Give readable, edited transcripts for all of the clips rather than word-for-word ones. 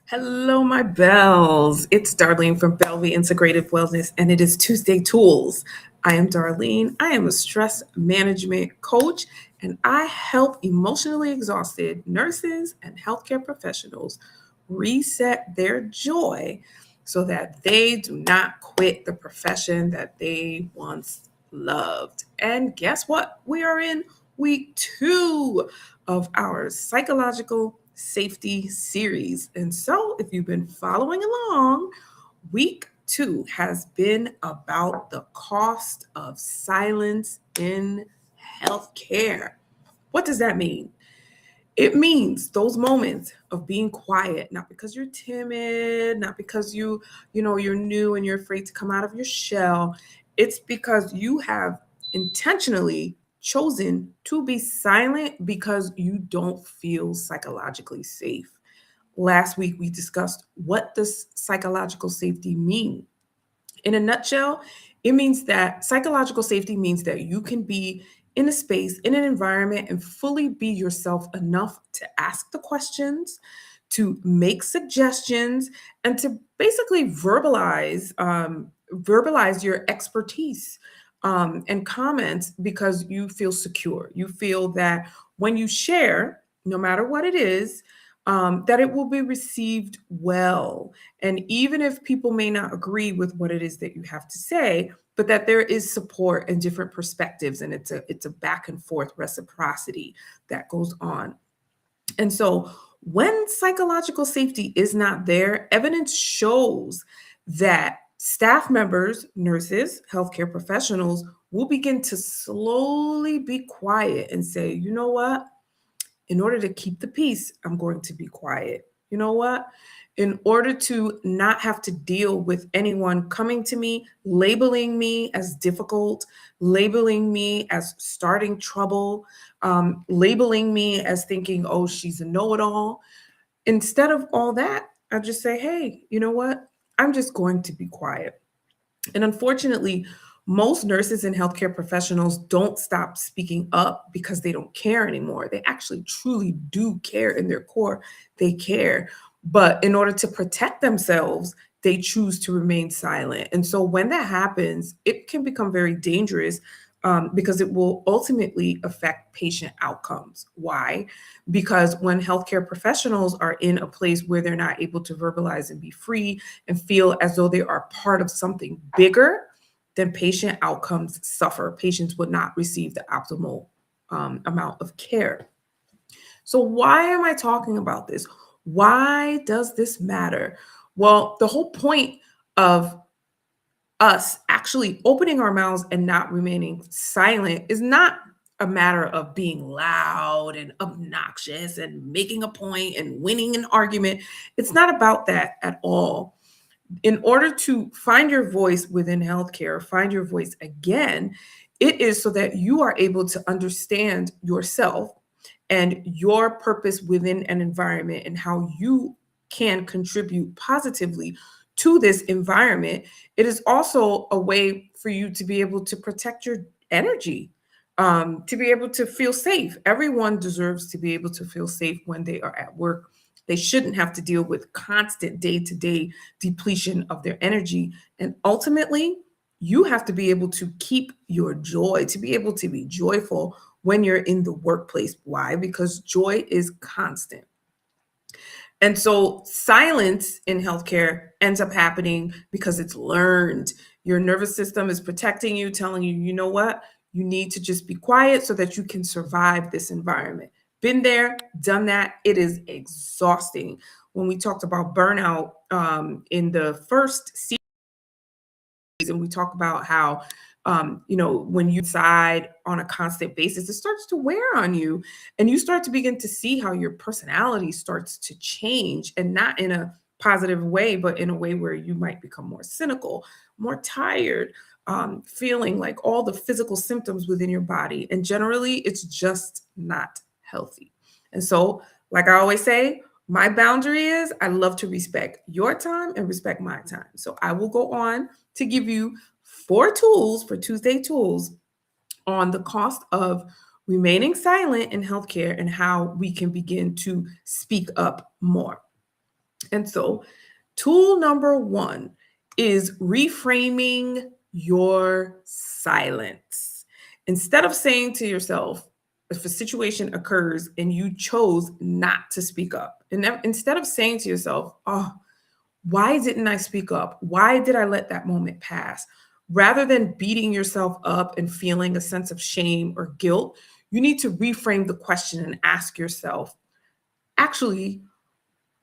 Hello, my bells. It's Darlene from Bellevue Integrative Wellness, and it is Tuesday Tools. I am Darlene. I am a stress management coach, and I help emotionally exhausted nurses and healthcare professionals reset their joy so that they do not quit the profession that they once loved. And guess what? We are in week 2 of our psychological safety series. And so, if you've been following along, week 2 has been about the cost of silence in healthcare. What does that mean? It means those moments of being quiet, not because you're timid, not because you're new and you're afraid to come out of your shell. It's because you have intentionally chosen to be silent because you don't feel psychologically safe. Last week we discussed what does psychological safety mean. In a nutshell, it means that psychological safety means that you can be in a space, in an environment, and fully be yourself enough to ask the questions, to make suggestions, and to basically verbalize your expertise and comments because you feel secure. You feel that when you share, no matter what it is, that it will be received well, and even if people may not agree with what it is that you have to say, but that there is support and different perspectives, and it's a back and forth reciprocity that goes on. And so when psychological safety is not there, evidence shows that staff members, nurses, healthcare professionals will begin to slowly be quiet and say, you know what? In order to keep the peace, I'm going to be quiet. You know what? In order to not have to deal with anyone coming to me, labeling me as difficult, labeling me as starting trouble, labeling me as thinking, oh, she's a know it all. Instead of all that, I just say, hey, you know what? I'm just going to be quiet. And unfortunately, most nurses and healthcare professionals don't stop speaking up because they don't care anymore. They actually truly do care in their core. They care. But in order to protect themselves, they choose to remain silent. And so when that happens, it can become very dangerous because it will ultimately affect patient outcomes. Why? Because when healthcare professionals are in a place where they're not able to verbalize and be free and feel as though they are part of something bigger, then patient outcomes suffer. Patients would not receive the optimal amount of care. So, why am I talking about this? Why does this matter? Well, the whole point of us actually opening our mouths and not remaining silent is not a matter of being loud and obnoxious and making a point and winning an argument. It's not about that at all. In order to find your voice within healthcare, find your voice again, it is so that you are able to understand yourself and your purpose within an environment and how you can contribute positively to this environment. It is also a way for you to be able to protect your energy, to be able to feel safe. Everyone deserves to be able to feel safe when they are at work. They shouldn't have to deal with constant day to day depletion of their energy. And ultimately, you have to be able to keep your joy, to be able to be joyful when you're in the workplace. Why? Because joy is constant. And so silence in healthcare ends up happening because it's learned. Your nervous system is protecting you, telling you, you know what? You need to just be quiet so that you can survive this environment. Been there, done that. It is exhausting. When we talked about burnout in the first season, we talk about how when you decide on a constant basis, it starts to wear on you, and you start to begin to see how your personality starts to change, and not in a positive way, but in a way where you might become more cynical, more tired, feeling like all the physical symptoms within your body. And generally, it's just not healthy. And so, like I always say, my boundary is I love to respect your time and respect my time. So I will go on to give you 4 tools for Tuesday Tools on the cost of remaining silent in healthcare and how we can begin to speak up more. And so, tool number one is reframing your silence. Instead of saying to yourself, if a situation occurs and you chose not to speak up, and instead of saying to yourself, oh, why didn't I speak up? Why did I let that moment pass? Rather than beating yourself up and feeling a sense of shame or guilt, you need to reframe the question and ask yourself, actually,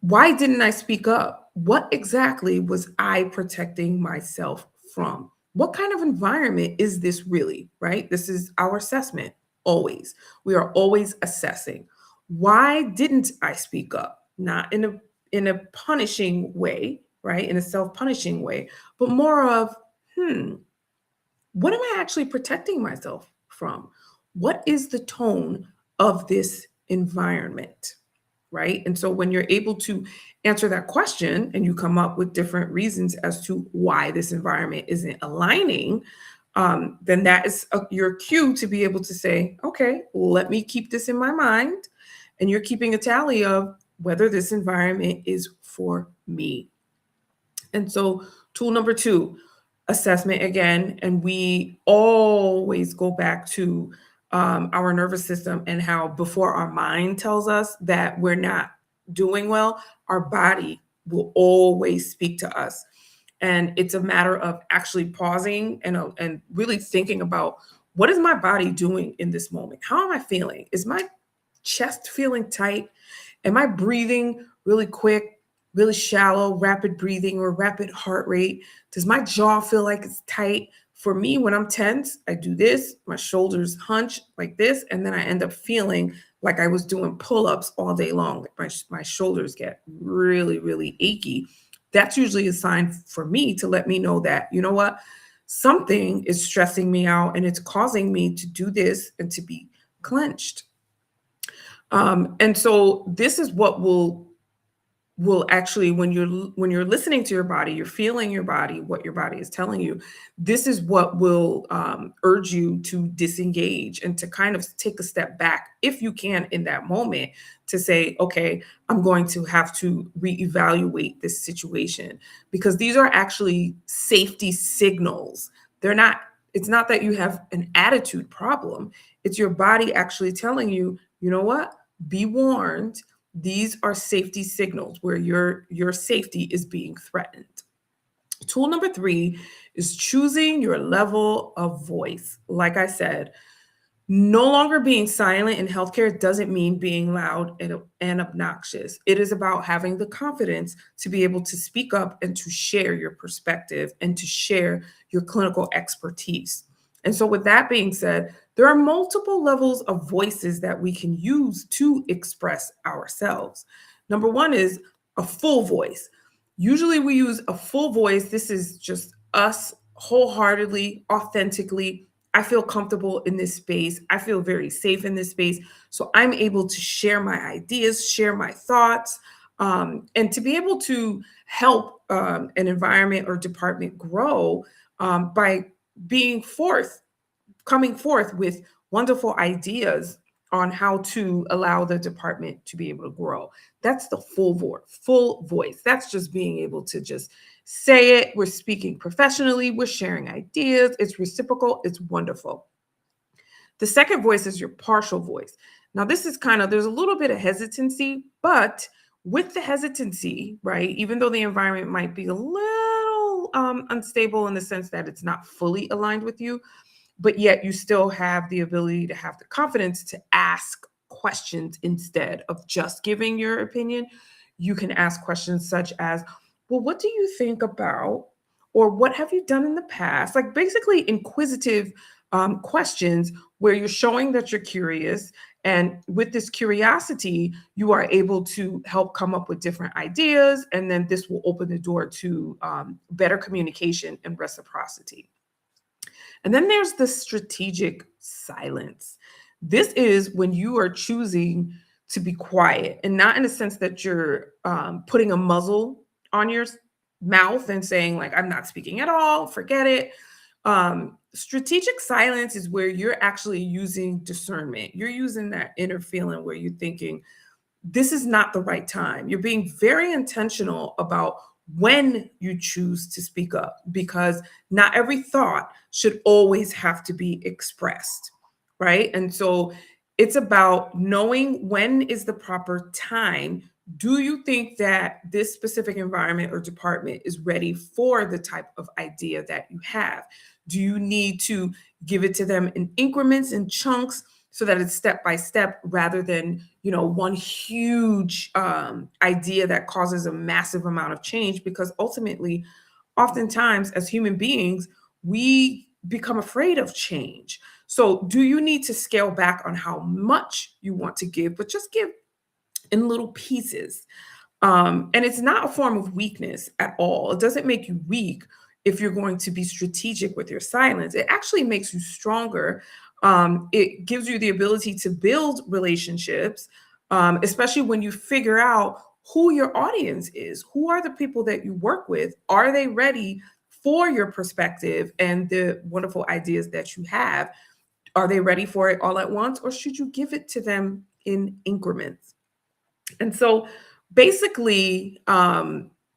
why didn't I speak up? What exactly was I protecting myself from? What kind of environment is this really, right? This is our assessment always. We are always assessing. Why didn't I speak up? Not in a punishing way, right? In a self-punishing way, but more of, hmm, what am I actually protecting myself from? What is the tone of this environment? Right. And so when you're able to answer that question and you come up with different reasons as to why this environment isn't aligning, then that is your cue to be able to say, okay, let me keep this in my mind. And you're keeping a tally of whether this environment is for me. And so, tool number two, assessment again. And we always go back to our nervous system and how before our mind tells us that we're not doing well, our body will always speak to us. And it's a matter of actually pausing and really thinking about what is my body doing in this moment? How am I feeling? Is my chest feeling tight? Am I breathing really quick, really shallow, rapid breathing or rapid heart rate? Does my jaw feel like it's tight? For me, when I'm tense, I do this, my shoulders hunch like this, and then I end up feeling like I was doing pull ups all day long. Like my shoulders get really, really achy. That's usually a sign for me to let me know that, you know what, something is stressing me out and it's causing me to do this and to be clenched. And so this is what will actually when you're listening to your body, you're feeling your body, what your body is telling you. This is what will urge you to disengage and to kind of take a step back if you can in that moment to say, okay, I'm going to have to reevaluate this situation because these are actually safety signals. They're not. It's not that you have an attitude problem. It's your body actually telling you, you know what? Be warned, these are safety signals where your safety is being threatened. Tool number three is choosing your level of voice. Like I said, no longer being silent in healthcare doesn't mean being loud and obnoxious. It is about having the confidence to be able to speak up and to share your perspective and to share your clinical expertise. And so, with that being said, there are multiple levels of voices that we can use to express ourselves. Number one is a full voice. Usually, we use a full voice. This is just us wholeheartedly, authentically. I feel comfortable in this space. I feel very safe in this space. So I'm able to share my ideas, share my thoughts, and to be able to help an environment or department grow by being coming forth with wonderful ideas on how to allow the department to be able to grow. That's the full voice. That's just being able to just say it. We're speaking professionally, we're sharing ideas, it's reciprocal, it's wonderful. The second voice is your partial voice. Now, this is kind of, there's a little bit of hesitancy, but with the hesitancy, right, even though the environment might be a little unstable in the sense that it's not fully aligned with you, but yet you still have the ability to have the confidence to ask questions instead of just giving your opinion. You can ask questions such as, well, what do you think about, or what have you done in the past? Like basically inquisitive questions where you're showing that you're curious. And with this curiosity, you are able to help come up with different ideas. And then this will open the door to better communication and reciprocity. And then there's the strategic silence. This is when you are choosing to be quiet and not in the sense that you're putting a muzzle on your mouth and saying, like, I'm not speaking at all, forget it. Strategic silence is where you're actually using discernment. You're using that inner feeling where you're thinking, this is not the right time. You're being very intentional about when you choose to speak up, because not every thought should always have to be expressed, right? And so it's about knowing when is the proper time. Do you think that this specific environment or department is ready for the type of idea that you have? Do you need to give it to them in increments and chunks so that it's step by step, rather than, one huge idea that causes a massive amount of change? Because ultimately, oftentimes as human beings, we become afraid of change. So do you need to scale back on how much you want to give, but just give in little pieces? And it's not a form of weakness at all. It doesn't make you weak if you're going to be strategic with your silence. It actually makes you stronger. It gives you the ability to build relationships, especially when you figure out who your audience is. Who are the people that you work with? Are they ready for your perspective and the wonderful ideas that you have? Are they ready for it all at once, or should you give it to them in increments? And so basically,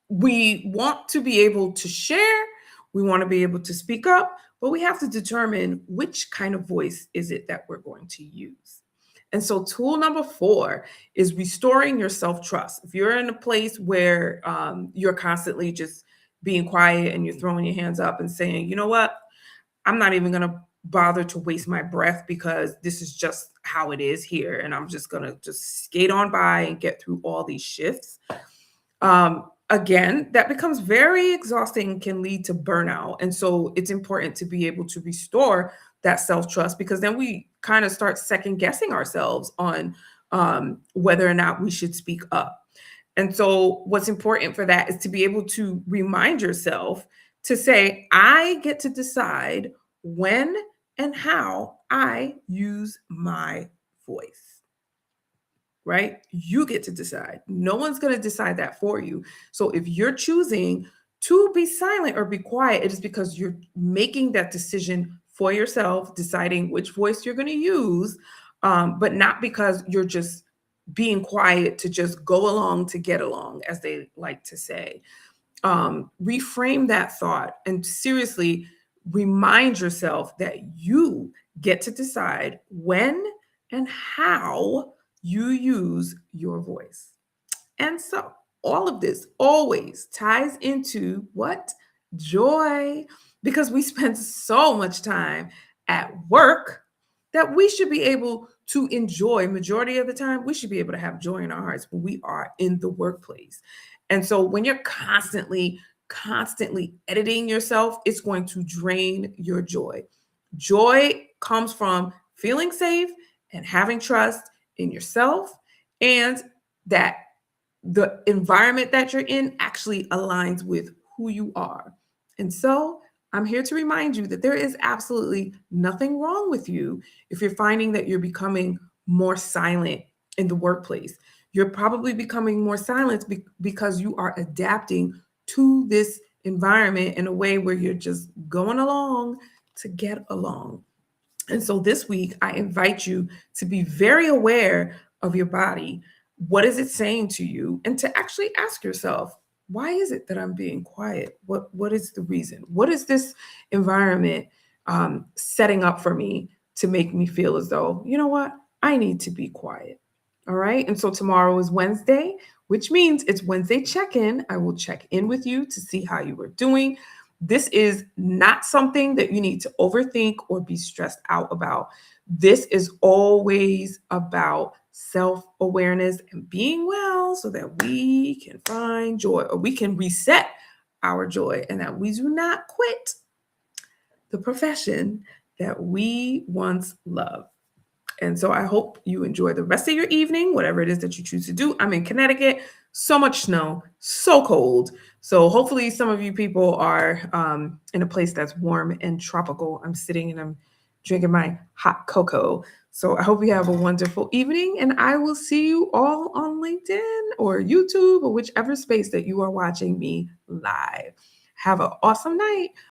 we want to be able to share, we want to be able to speak up, but we have to determine which kind of voice is it that we're going to use. And so, tool number 4 is restoring your self trust. If you're in a place where you're constantly just being quiet and you're throwing your hands up and saying, you know what, I'm not even going to bother to waste my breath because this is just how it is here. And I'm just going to just skate on by and get through all these shifts. Again, that becomes very exhausting and can lead to burnout. And so it's important to be able to restore that self trust, because then we kind of start second guessing ourselves on whether or not we should speak up. And so, what's important for that is to be able to remind yourself to say, I get to decide when and how I use my voice, right? You get to decide. No one's going to decide that for you. So, if you're choosing to be silent or be quiet, it is because you're making that decision for yourself, deciding which voice you're going to use, but not because you're just being quiet to just go along to get along, as they like to say. Reframe that thought and seriously remind yourself that you get to decide when and how you use your voice. And so all of this always ties into what? Joy. Because we spend so much time at work that we should be able to enjoy, majority of the time, we should be able to have joy in our hearts when we are in the workplace. And so when you're constantly editing yourself, it's going to drain your joy. Joy comes from feeling safe and having trust in yourself, and that the environment that you're in actually aligns with who you are. And so I'm here to remind you that there is absolutely nothing wrong with you if you're finding that you're becoming more silent in the workplace. You're probably becoming more silent because you are adapting to this environment in a way where you're just going along to get along. And so this week, I invite you to be very aware of your body. What is it saying to you? And to actually ask yourself, why is it that I'm being quiet? What is the reason? What is this environment setting up for me to make me feel as though, you know what, I need to be quiet? All right. And so tomorrow is Wednesday, which means it's Wednesday check-in. I will check in with you to see how you are doing. This is not something that you need to overthink or be stressed out about. This is always about self-awareness and being well so that we can find joy, or we can reset our joy, and that we do not quit the profession that we once loved. And so I hope you enjoy the rest of your evening, whatever it is that you choose to do. I'm in Connecticut, so much snow, so cold. So hopefully some of you people are in a place that's warm and tropical. I'm sitting and I'm drinking my hot cocoa. So I hope you have a wonderful evening, and I will see you all on LinkedIn or YouTube or whichever space that you are watching me live. Have an awesome night.